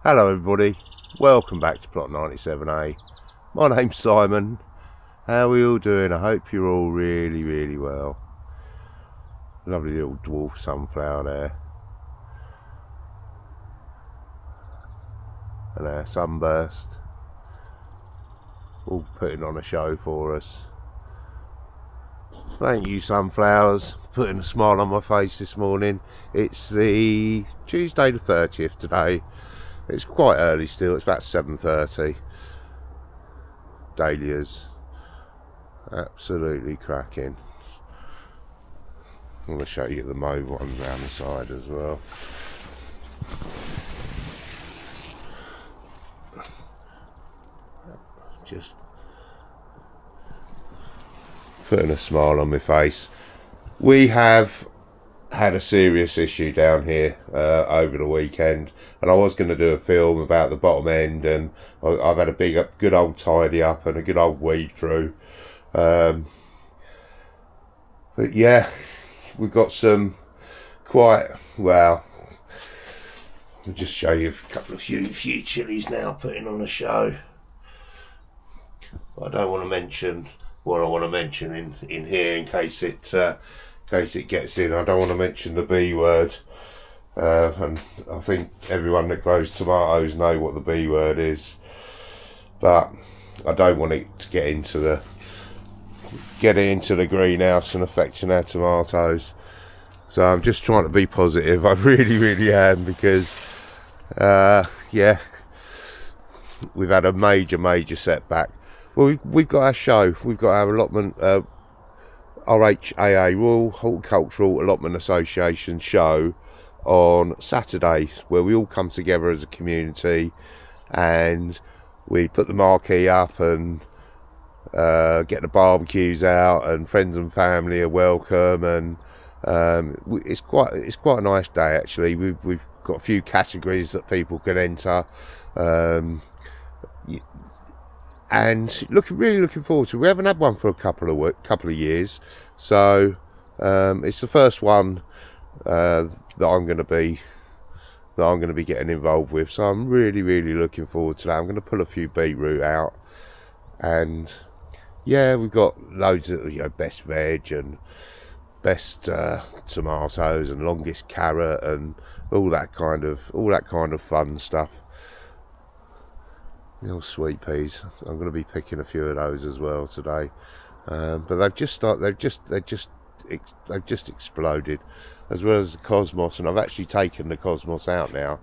Hello everybody, welcome back to Plot 97A. My name's Simon. How are we all doing? I hope you're all really well. Lovely little dwarf sunflower there. And our sunburst. All putting on a show for us. Thank you sunflowers, putting a smile on my face this morning. It's the Tuesday the 30th today. It's quite early still, it's about 7:30. Dahlias, absolutely cracking. I'm going to show you the mauve ones around the side as well. Just putting a smile on my face. We have had a serious issue down here over the weekend, and I was going to do a film about the bottom end, and I've had a good old tidy up and a good old weed through. But yeah, we've got some quite, well, I'll just show you a couple of few chilies now putting on a show. I don't want to mention what I want to mention in here in case it gets in. I don't want to mention the B word, and I think everyone that grows tomatoes know what the B word is, but I don't want it to get into the greenhouse and affecting our tomatoes. So I'm just trying to be positive. I really am, because yeah, we've had a major setback. Well, we've got our show, we've got our allotment, RHAA, Royal Horticultural Allotment Association show on Saturday, where we all come together as a community and we put the marquee up and get the barbecues out, and friends and family are welcome, and it's quite a nice day actually. We've got a few categories that people can enter, and really looking forward to it. We haven't had one for a couple of years, so it's the first one that I'm going to be getting involved with. So I'm really looking forward to that. I'm going to pull a few beetroot out, and yeah, we've got loads of best veg and best tomatoes and longest carrot and all that kind of fun stuff. Little sweet peas. I'm going to be picking a few of those as well today, but they've just exploded, as well as the cosmos. And I've actually taken the cosmos out now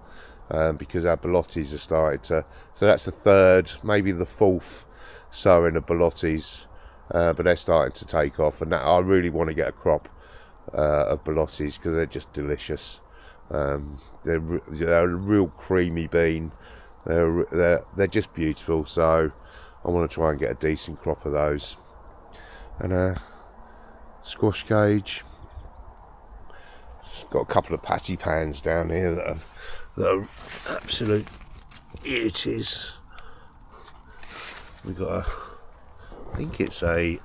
because our bolotties are started to. So that's the third, maybe the fourth sowing of bolotties, but they're starting to take off, and that I really want to get a crop of bolotties because they're just delicious. They're a real creamy bean. They're just beautiful, so I want to try and get a decent crop of those. And squash cage. Got a couple of patty pans down here that are absolute beauties. We got I think it's a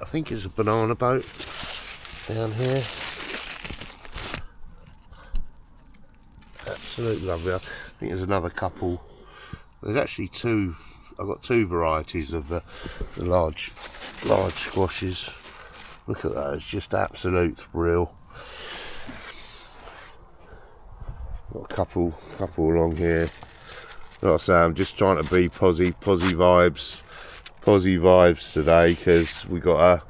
banana boat down here. Absolutely lovely. I think there's another couple. There's actually two. I've got two varieties of the large squashes. Look at that, it's just absolute thrill. Got a couple along here. Like I say, I'm just trying to be posy vibes today, because we got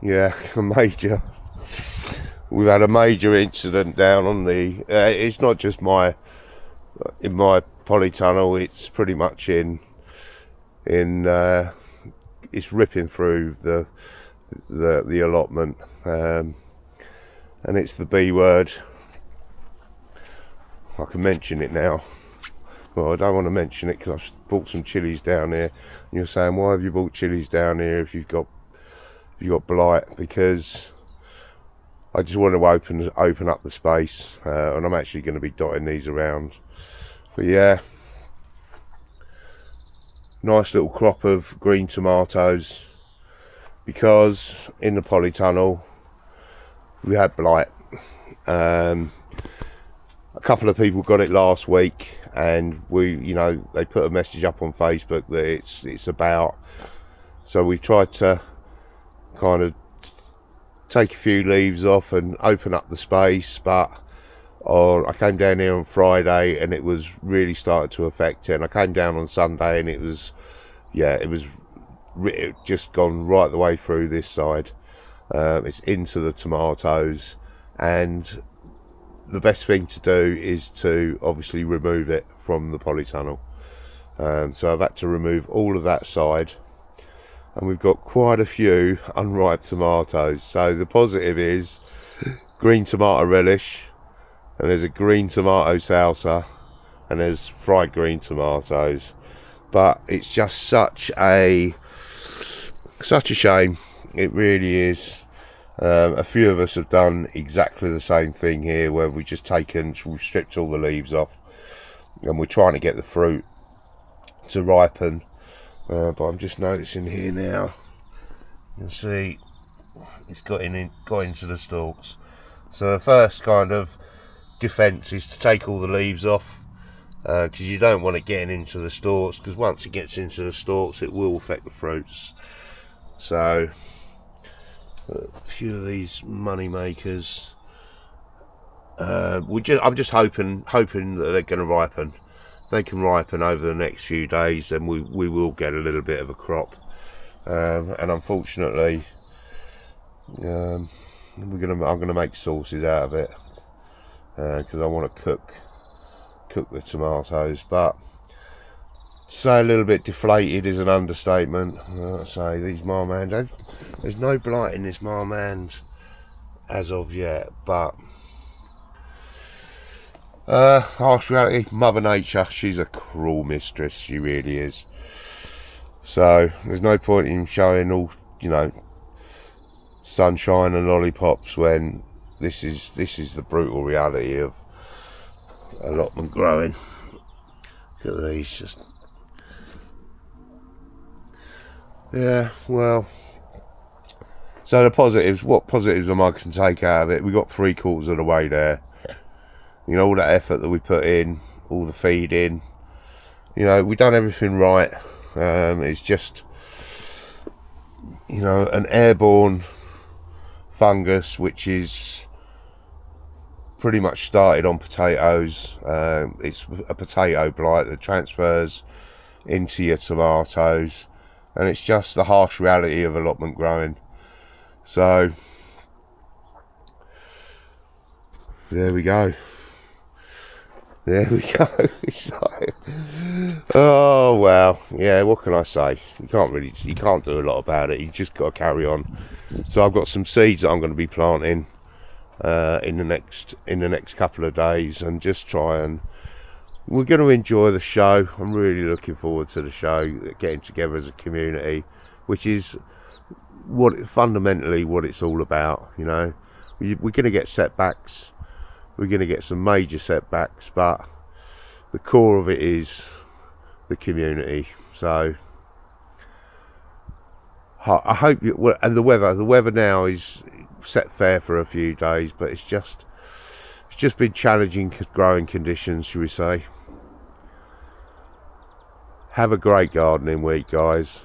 we've had a major incident down on the. It's not just in my polytunnel, it's pretty much in it's ripping through the allotment, and it's the B word. I can mention it now. Well, I don't want to mention it because I've bought some chilies down here, and you're saying, why have you bought chilies down here if you've got blight? Because I just want to open up the space, and I'm actually going to be dotting these around. But yeah, nice little crop of green tomatoes, because in the polytunnel we had blight. couple of people got it last week, and they put a message up on Facebook that it's about. So we tried to kind of take a few leaves off and open up the space, but I came down here on Friday and it was really starting to affect it. And I came down on Sunday and it just gone right the way through this side. It's into the tomatoes, and the best thing to do is to obviously remove it from the polytunnel. So I've had to remove all of that side, and we've got quite a few unripe tomatoes. So the positive is green tomato relish, and there's a green tomato salsa, and there's fried green tomatoes. But it's just such a shame, it really is. A few of us have done exactly the same thing here, where we've stripped all the leaves off, and we're trying to get the fruit to ripen. But I'm just noticing here now, you can see it's got into the stalks. So the first kind of defence is to take all the leaves off, because you don't want it getting into the stalks, because once it gets into the stalks it will affect the fruits. So a few of these money makers, I'm just hoping that they're going to ripen. They can ripen over the next few days, and we will get a little bit of a crop. And unfortunately, I'm gonna make sauces out of it, because I want to cook the tomatoes. But say a little bit deflated is an understatement. I say these marmans, there's no blight in this marmans as of yet, but harsh reality, Mother Nature, she's a cruel mistress, she really is. So there's no point in showing all, sunshine and lollipops when this is the brutal reality of allotment growing. Look at these, just, yeah, well. So the positives, what positives am I can take out of it? We got 3/4 of the way there. All that effort that we put in, all the feeding, we've done everything right. It's just, an airborne fungus which is pretty much started on potatoes. It's a potato blight that transfers into your tomatoes, and it's just the harsh reality of allotment growing. So there we go. It's like, oh well, yeah, what can I say? You can't do a lot about it. You just got to carry on. So I've got some seeds that I'm going to be planting in the next couple of days, and just try and we're going to enjoy the show. I'm really looking forward to the show, getting together as a community, which is fundamentally what it's all about. We're going to get setbacks. We're going to get some major setbacks, but the core of it is the community. So I hope and the weather now is set fair for a few days, but it's just been challenging growing conditions, shall we say. Have a great gardening week, guys,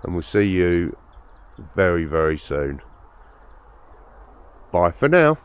and we'll see you very, very soon. Bye for now.